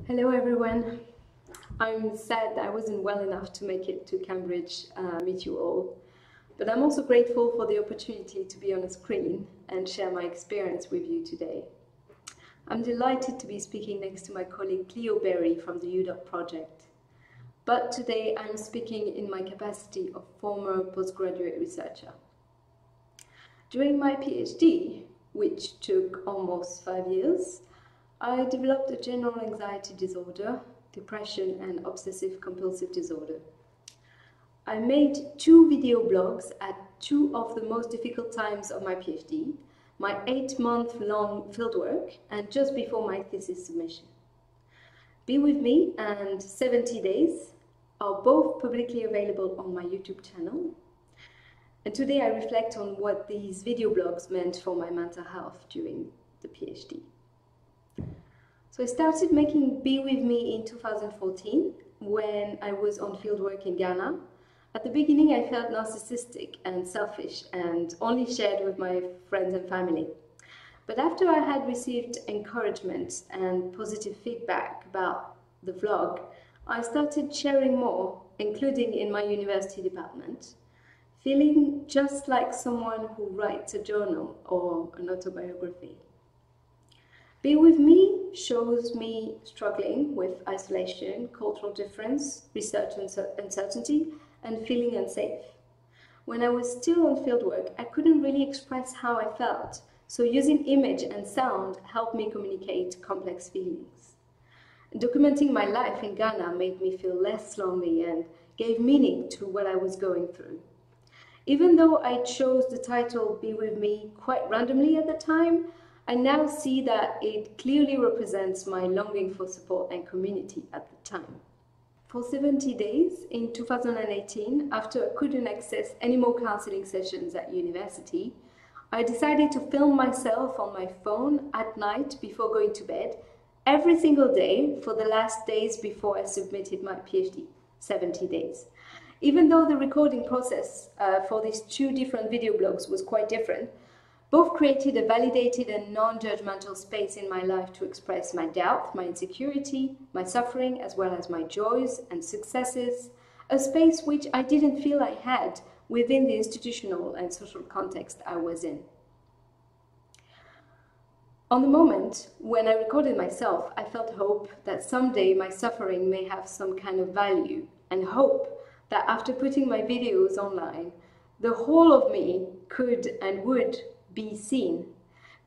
Hello everyone. I'm sad I wasn't well enough to make it to Cambridge, meet you all, but I'm also grateful for the opportunity to be on a screen and share my experience with you today. I'm delighted to be speaking next to my colleague Cleo Berry from the UDOC project, but today I'm speaking in my capacity of former postgraduate researcher. During my PhD, which took almost 5 years, I developed a general anxiety disorder, depression, and obsessive-compulsive disorder. I made 2 video blogs at 2 of the most difficult times of my PhD, my 8-month-long fieldwork, and just before my thesis submission. Be With Me and 70 Days are both publicly available on my YouTube channel. And today I reflect on what these video blogs meant for my mental health during the PhD. So I started making Be With Me in 2014 when I was on fieldwork in Ghana. At the beginning I felt narcissistic and selfish and only shared with my friends and family. But after I had received encouragement and positive feedback about the vlog, I started sharing more, including in my university department, feeling just like someone who writes a journal or an autobiography. Be With Me shows me struggling with isolation, cultural difference, research uncertainty, and feeling unsafe. When I was still on fieldwork, I couldn't really express how I felt, so using image and sound helped me communicate complex feelings. Documenting my life in Ghana made me feel less lonely and gave meaning to what I was going through. Even though I chose the title Be With Me quite randomly at the time, I now see that it clearly represents my longing for support and community at the time. For 70 days in 2018, after I couldn't access any more counseling sessions at university, I decided to film myself on my phone at night before going to bed every single day for the last days before I submitted my PhD, 70 days. Even though the recording process for these 2 different video blogs was quite different, both created a validated and non-judgmental space in my life to express my doubt, my insecurity, my suffering, as well as my joys and successes, a space which I didn't feel I had within the institutional and social context I was in. On the moment, when I recorded myself, I felt hope that someday my suffering may have some kind of value, and hope that after putting my videos online, the whole of me could and would be seen.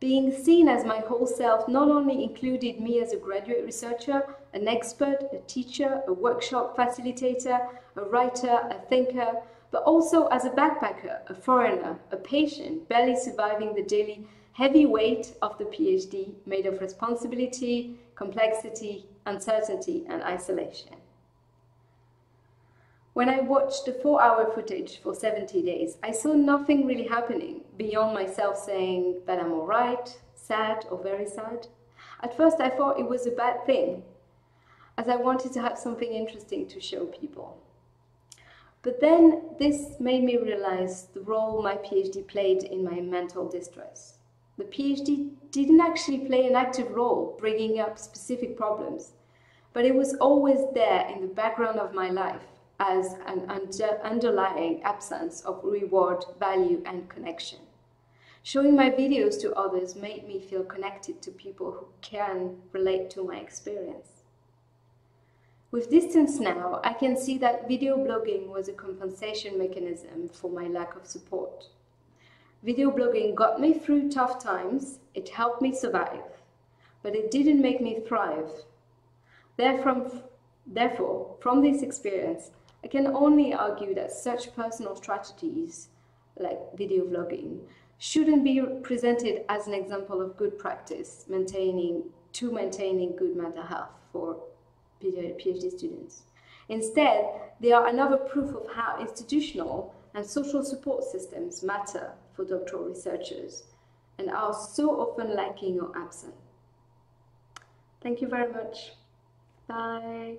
Being seen as my whole self not only included me as a graduate researcher, an expert, a teacher, a workshop facilitator, a writer, a thinker, but also as a backpacker, a foreigner, a patient, barely surviving the daily heavy weight of the PhD made of responsibility, complexity, uncertainty, and isolation. When I watched the 4-hour footage for 70 days, I saw nothing really happening beyond myself saying that I'm all right, sad, or very sad. At first I thought it was a bad thing, as I wanted to have something interesting to show people. But then this made me realize the role my PhD played in my mental distress. The PhD didn't actually play an active role bringing up specific problems, but it was always there in the background of my life, as an underlying absence of reward, value, and connection. Showing my videos to others made me feel connected to people who can relate to my experience. With distance now, I can see that video blogging was a compensation mechanism for my lack of support. Video blogging got me through tough times, it helped me survive, but it didn't make me thrive. Therefore, from this experience, I can only argue that such personal strategies, like video vlogging, shouldn't be presented as an example of good practice maintaining good mental health for PhD students. Instead, they are another proof of how institutional and social support systems matter for doctoral researchers and are so often lacking or absent. Thank you very much. Bye.